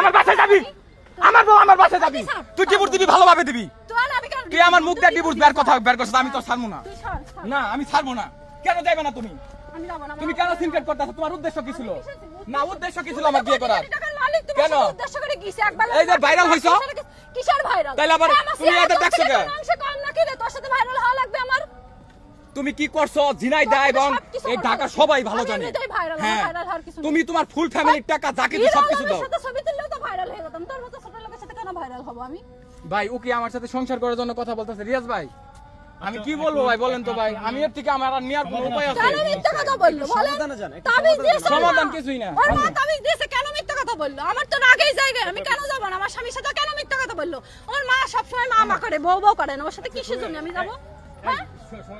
আমার বাসায় যাবি, আমার বউ আমার বাসায় যাবি, তুই ডিভোর্স দিবি ভালোভাবে দিবি। তুই আমার মুখ দিয়ে ডিভোর্স বের কথা বের করছিস, আমি তো ছাড়বো না। না আমি ছাড়বো না। কেন যাইবে না তুমি? তুমি কেন সিনক্রেট করতেছো? তোমার উদ্দেশ্য কি ছিল? না উদ্দেশ্য কি ছিল আমার বিয়ে করার? কেন উদ্দেশ্য করে গিয়েছে একবার এই যে ভাইরাল হইছো? কিসের ভাইরাল? তাইলে আবার তুমি এটা দেখছো কেন? মাংস কম নাকি রে? তোর সাথে ভাইরাল হওয়া লাগবে আমার? তুমি কি করছো? ঝিনাইদহ এবং এই ঢাকা সবাই ভালো জানে। হ্যাঁ তুমি তোমার ফুল ফ্যামিলির টাকা যাকে দিছো সবকিছু দাও। সাথে ছবি তুললেও তো ভাইরাল হয়ে যেতাম। তোর মতো ছোট লোকের সাথে কেন ভাইরাল হব আমি? ভাই ও কি আমার সাথে সংসার করার জন্য কথা বলতেছে? রিয়াজ ভাই আমি কি বলবো ভাই বলেন তো ভাই, আমি এর থেকে আমার আর নেয়ার কোনো উপায় আছে? কেন মিথ্যা কথা বললো বলেন? তাবিজ দিয়েছে, সমাধান কিছুই না। ওর মা তাবিজ দিয়েছে, কেন মিথ্যা কথা বললো? আমার তো আগেই জায়গায়, আমি কেন যাব না? আমার স্বামীর সাথে কেন মিথ্যা কথা বললো? ওর মা সব সময় মা করে বউ বউ করে না, ওর সাথে কিসের জন্য আমি যাব? হ্যাঁ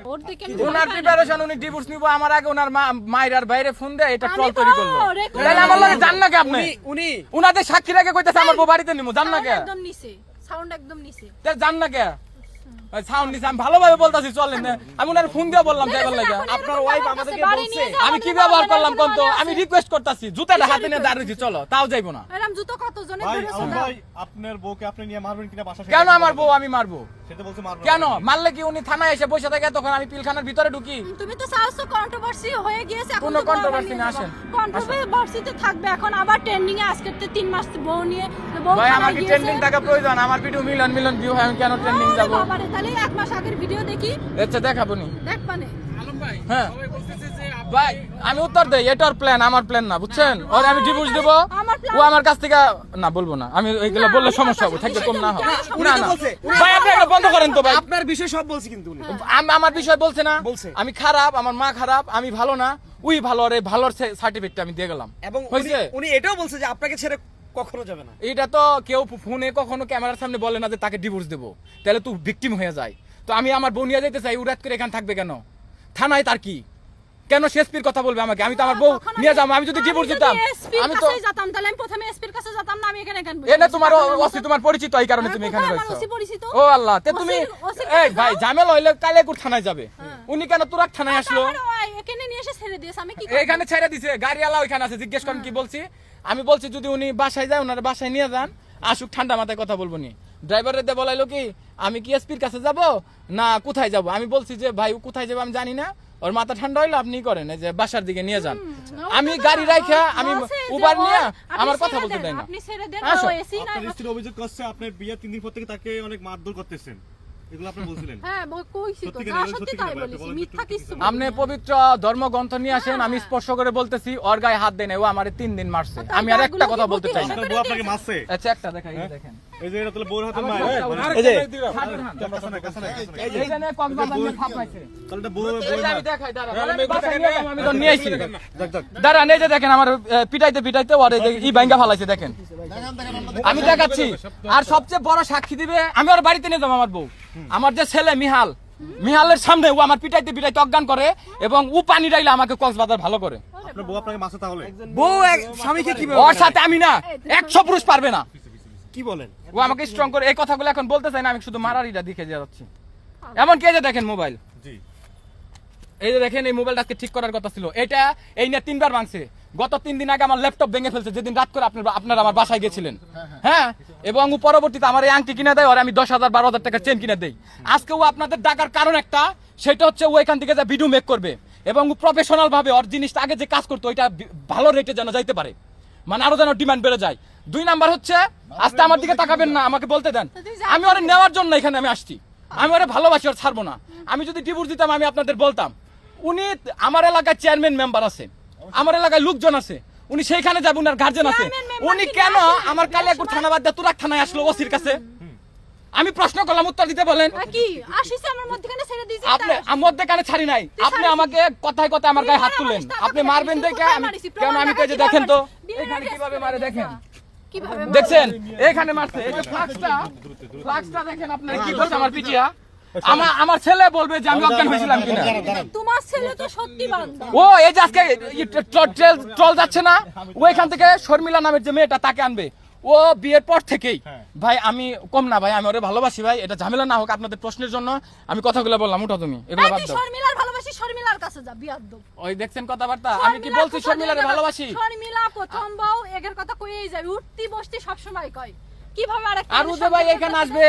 ওর দিকে ওনার প্রিপারেশন, উনি ডিভোর্স নিব আমার আগে ওনার মায়ের আর বাইরে ফোন দেয় এটা ট্রল তৈরি করলো। তাহলে আমার লাগে জান না কি আপনি? উনি উনাদের সাক্ষী রেখে কইতাছে আমার বউ বাড়িতে নিমু, জান না কি? একদম নিচে সাউন্ড একদম নিচে, তাহলে জান না কি? সাউন্ড নিচে আমি ভালোভাবে বলতাছি চলেন না। আমি ওনার ফোন দিয়ে বললাম যাইবার লাগে। আপনার ওয়াইফ আমাদেরকে বলছে আমি কি ব্যবহার করলাম কোন তো? আমি রিকোয়েস্ট করতাছি জুতাটা হাতে নিয়ে দাঁড়িয়েছি চলো, তাও যাইবো না। এরকম জুতো কত জনে ধরেছে না? ভাই আপনার বউকে আপনি নিয়ে মারবেন কিনা বাসা থেকে? কেন আমার বউ আমি মারবো? সেটা বলতে মারবো কেন? মারলে কি উনি থানায় এসে বসে থাকে তখন আমি পিলখানার ভিতরে ঢুকি? তুমি তো সাহসো কন্ট্রোভার্সি হয়ে গিয়েছে, এখন কোনো কন্ট্রোভার্সি না। আসেন কন্ট্রোভার্সিতে থাকবে এখন আবার ট্রেন্ডিং এ আজকে 3 মাস বউ নিয়ে বউ। ভাই আমার কি ট্রেন্ডিং টাকা প্রয়োজন? আমার ভিডিও মিলিয়ন ভিউ হয়, আমি কেন ট্রেন্ডিং যাব? বাবারে তাহলে 1 মাস আগের ভিডিও দেখি। আচ্ছা দেখাবো নি দেখবানে আলম ভাই। হ্যাঁ সবাই বলতেছে যে ভাই আমি উত্তর দেই এটার প্ল্যান আমার প্ল্যান না বুঝছেন? ওরে আমি ডিভোর্স দেব, ও আমার কাছ থেকে না বলবো না। আমি এইগুলো বললে সমস্যা হবে, থাকবে কম না হবে। না না ভাই আপনি এটা বন্ধ করেন তো ভাই। আপনার বিষয় সব বলছি কিন্তু উনি আমার বিষয় বলছে না। আমি খারাপ, আমার মা খারাপ, আমি ভালো না, উই ভালো, রে ভালোর সার্টিফিকেটটা আমি দিয়ে গেলাম। এবং উনি এটাও বলছে যে আপনাকে ছেড়ে কখনো যাবে না। এটা তো কেউ ফোনে কখনো ক্যামেরার সামনে বলে না যে তাকে ডিভোর্স দেবো, তাহলে তুই ভিকটিম হয়ে যায়। তো আমি আমার বউ নিয়ে যেতে চাই, উড়াত করে এখানে থাকবে কেন? থানায় তার কি? কেন সে এসপির কথা বলবে আমাকে? আমি তো আমার বউ নিয়ে যাবো। আমি যদি ডিভোর্স দিতাম আমি তো যেতাম, তাহলে আমি প্রথমে এসপির কাছে যেতাম না। আমি এখানে কেন বসে? এটা তোমার ওসি তোমার পরিচিত, এই কারণে তুমি এখানে রইছো। ও আল্লাহ, তে তুমি এই ভাই ঝামেলা হইলে কালেকুর থানায় যাবে। উনি কেন তুরাক থানায় আসলো? এখানে নিয়ে এসে ছেড়ে দিয়েছে। আমি কি এখানে ছেড়ে দিয়েছে? গাড়িওয়ালা ওইখানে আছে, জিজ্ঞেস করেন কি বলছি। আমি বলছি যদি উনি বাসায় যায় ওনার বাসায় নিয়ে যান, আসুক, ঠান্ডা মাথায় কথা বলবো নি। ড্রাইভারের দিয়ে বলাইলো কি আমি কি এসপির কাছে যাব না কোথায় যাব? আমি বলছি যে ভাই ও কোথায় যাবে আমি জানি না, ওর মাথা ঠান্ডা হইলো আপনি করেন যে বাসার দিকে নিয়ে যান। আমি গাড়ি রাখা আমি উবার নিয়ে আমার কথা বলতে দেয় না। আপনি ছেড়ে দেন। আপনার স্ত্রী অভিযোগ করছে আপনি বিয়ের 3 দিন পর থেকে তাকে অনেক মারধর করতেছেন, এগুলো আপনি বলছিলেন? হ্যাঁ কইছি তো, সত্যি তাই বলেছি, মিথ্যা কিছু। আপনি পবিত্র ধর্মগ্রন্থ নিয়ে আসেন, আমি স্পর্শ করে বলতেছি ওর গায়ে হাত দেন, ও আমারে 3 দিন মারছে। আমি আর একটা কথা বলতে চাই না। বউ আপনাকে মারছে? আচ্ছা একটা দেখাই, এই দেখেন, এই যে এটা তাহলে বউর হাতে মার, এই যে এই জানে কক্সবাজার নিয়ে থাপ পাইছে, তাহলে বউ আমি দেখাই। আমি তো নিয়ে আইছি, দাঁড়ান, এই যে দেখেন আমার পিটাইতে ওরে ই ভাঙ্গা ফালাইছে, দেখেন আমি দেখাচ্ছি। আর সবচেয়ে বড় সাক্ষী দিবে, আমি ওর বাড়িতে নিয়ে যাবো আমার বউ। আমার যে ছেলে মিহালের সামনে ও আমার পিটাইতে অজ্ঞান করে এবং ও পানি ডাইলে আমাকে কক্সবাজার ভালো করে। আপনার বউ আপনাকে মারছে? তাহলে বউ স্বামীকে কি ওর সাথে আমি না 100 পুরুষ পারবে না। কি বলেন? ও আমাকে স্ট্রং করে এই কথাগুলো এখন বলতে চাই না, আমি শুধু মারারিটা দেখে যাচ্ছি। এমন কি এই যে দেখেন মোবাইল, জি এই যে দেখেন এই মোবাইলটা আজকে ঠিক করার কথা ছিল, এটা এই নিয়ে 3 বার ভাঙছে। গত 3 দিন আগে আমার ল্যাপটপ ভেঙে ফেলছে, যেদিন রাত করে আপনারা আমার বাসায় গেছিলেন। হ্যাঁ এবং ও পরবর্তীতে আমার এই আংটি কিনে দেয়, আর আমি 10,000-12,000 টাকার চেন কিনে দেই। আজকে ও আপনাদের ডাকার কারণ একটা, সেটা হচ্ছে ও এখান থেকে যা ভিডিও মেক করবে এবং ও প্রফেশনাল ভাবে ওর জিনিসটা আগে যে কাজ করতো ওইটা ভালো রেটে যেন যাইতে পারে, মানে আরো যেন ডিমান্ড বেড়ে যায়। 2 নাম্বার হচ্ছে আজকে আমার দিকে তাকাবেন না, আমাকে বলতে দেন। আমি ওরে নেওয়ার জন্য এখানে আমি আসছি, আমি ওরে ভালোবাসি, ওর ছাড়বো না। আমি যদি ডিভোর্স দিতাম আমি আপনাদের বলতাম। উনি আমার এলাকায় চেয়ারম্যান মেম্বার আছে, আমার এলাকায় লোকজন আছে, উনি সেইখানে যাবেন, উনার গার্জেন আছে। উনি কেন আমার কালিয়াকুর থানা বাদ দিয়ে তুরাক থানায় আসলো ওসির কাছে? আমি প্রশ্ন করলাম, উত্তর দিতে বলেন। কি আসিছে আমার মধ্যখানে ছেড়ে দিয়েছি? আপনি আমার মধ্যখানে ছাড়ি নাই, আপনি আমাকে কথায় কথায় আমার গায়ে হাত তুললেন। আপনি মারবেন দেখে আমি কেন? আমি তো এই যে দেখেন তো এখানে কিভাবে মারে, দেখেন কিভাবে দেখছেন, এখানে মারছে। এই যে ফ্লাক্সটা দেখেন আপনারা কি করছে আমার পিটিয়া। আমার ছেলে বলবে যে আমি অজ্ঞান হয়েছিলাম কিনা। তোমার ছেলে তো সত্যি বান্দা। ও এই যে আজকে ট্রল যাচ্ছে না, ও এখান থেকে শর্মিলা নামের যে মেয়েটা তাকে আনবে, ও বিয়ের পর থেকেই হ্যাঁ। ভাই আমি কম না ভাই, আমি ওরে ভালোবাসি ভাই, এটা ঝামেলা না হোক আপনাদের প্রশ্নের জন্য আমি কথাগুলো বললাম, উঠো তুমি এগুলো বাদ দাও। শর্মিলার ভালোবাসি, শর্মিলার কাছে যা বিয়াদ্দব। ওই দেখছেন কথাবার্তা, আমি কি বলছি শর্মিলারে ভালোবাসি? শর্মিলা প্রথম বউ এগের কথা কইই যাবে, উঠতি বসতি সব সময় কয়, কিভাবে আরেকটা আর উদে ভাই এখানে আসবে